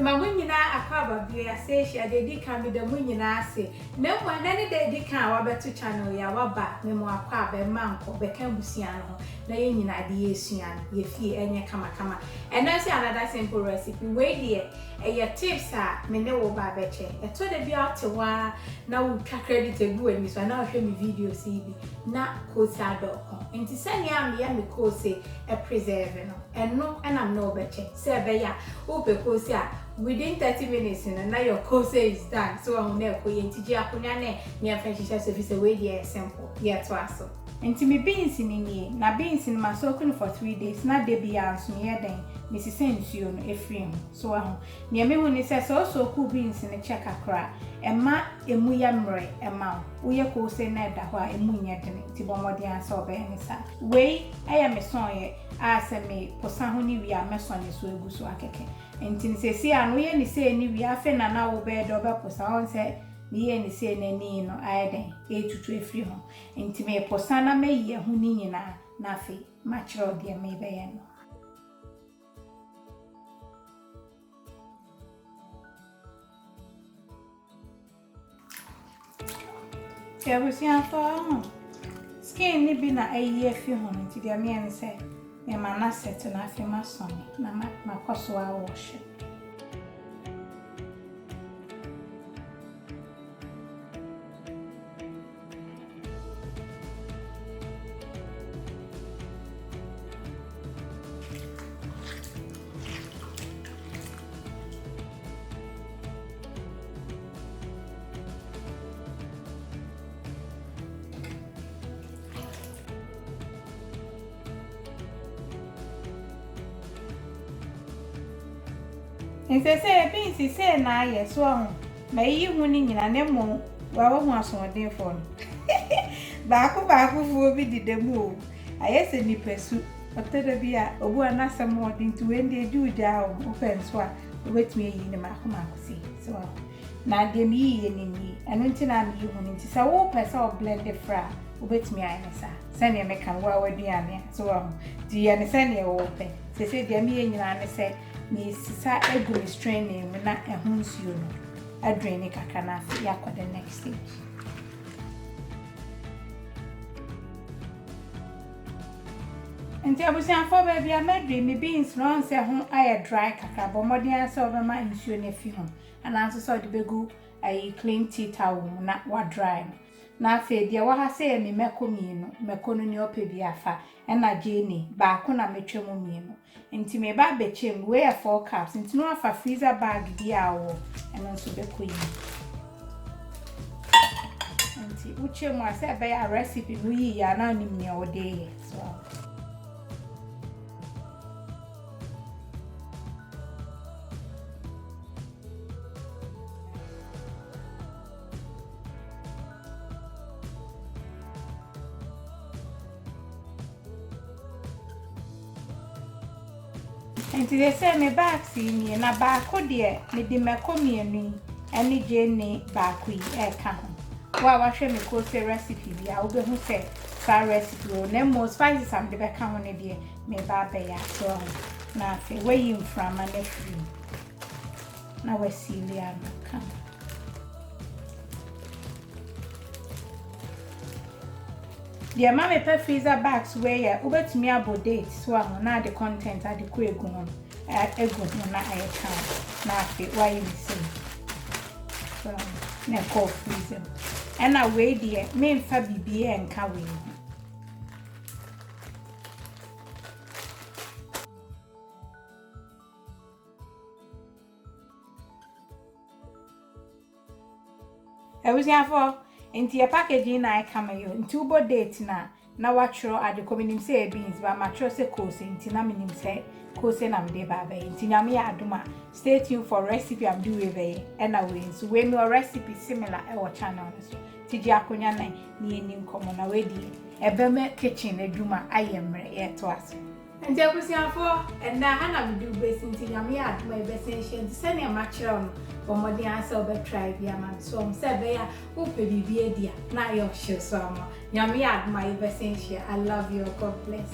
ma munyina akwaba bia say she dey kan me the munyina ase na mo na ne dey kan wa beto channel ya waba me mo akwaba manko be kan busia no na ye nyina de yesua ye fie enye kama and that's another simple recipe we dey tips a me ne wo ba beche eto de bia te wa na wo twa credit egu ani so na hwe me video si bi na Koose adoko enti sani am ya me Koose preserve no eno enam no beche se be ya wo pe Koose a within 30 minutes na your Koose is done so on na ko yenti ji akonya ne me afenhihye so fi se we dey simple ye to aso enti me beans ni na beans ni masoko for 3 days na de bia anso ye den me sise nsuo no efrim so aho ne me hu ni se so ku beans ni check akra ema emu ya mre ema wo ye Koose na da ho a emu nya den ti bomodi ansa obe ni sa we aya me son ye ase me posa ho ni wi a me son ni so egu so akeke enti se si anu ye ni se ni wi afe na wo be do be posa on se ni ye ni se na ni no ayeden etutu efri ho enti me posa na me ye ho ni nyina na afe ma chiro de me be ye no ya busia fa skin ni bi na ayi efi ho nti de me en se me ma na set na afe ma so na ma koso a wash Nse se beans se na ye so ho mai yi hu ni nyina ne mo wa wo hu asomden fo no baako fu bi didemu o ayese ni pesu otere bi a obu anasem odin tu wende du ja o penso a obetumi yi ni mako si so na de mi yi ni anu ntina mi yi hu ni nti sa wo pesa o blend fra obetumi ayesa sane me kan wa waduane so di ya ne sane wo pe se de mi yi nyina ne se ni sisa egu straining na ehunsuo no adreni kakana ya kwa the next stage enti abusia for baby amedri me beans no nse ho aye dry kakra bo modern ase obema nsuo na fi ho ana nso so de begu ayi clean tea towel na wa dry na afi dia wa ha se me meko no ni opebi afa na jeni baako na metwemu mienu enti me ba bechem we 4 cups enti no afa freezer bag dia wo eno nso beko yi enti uchemu ase be ya recipe no yi ya na ni me ode so enti they say me back see me na baako de me di meko mienu eni je ni baako yi ka ho wa hwe me Koose recipe bia wo be hu se sa recipe o na mo spices am de be ka ho ne de me ba be ya so na afi we yi mframa na free na wasili am ka the mama pe freezer bags where ubetumi abo date so na the content ade ko egu no na ayeka na afi why you say so na ko freezer and na we dey me mfa bibie enka we for enti ya packaging na I come yo enti ubo date na watchro ade kominim say beans ba matro say Koose enti na minim say Koose na mde ba ba enti na me aduma stay tuned for recipe am do we and away so we me recipe similar e wo channel so tiji akonya na ni eni nkomo na we di ebe me kitchen aduma ayemre ye to aso enti abusiafo and na hana we do base enti na me aduma e essential say na matro no bomodi answer obe try bia man so say be ya wo pe bibie dia na yo show so am nyame aduma e essential I love you God bless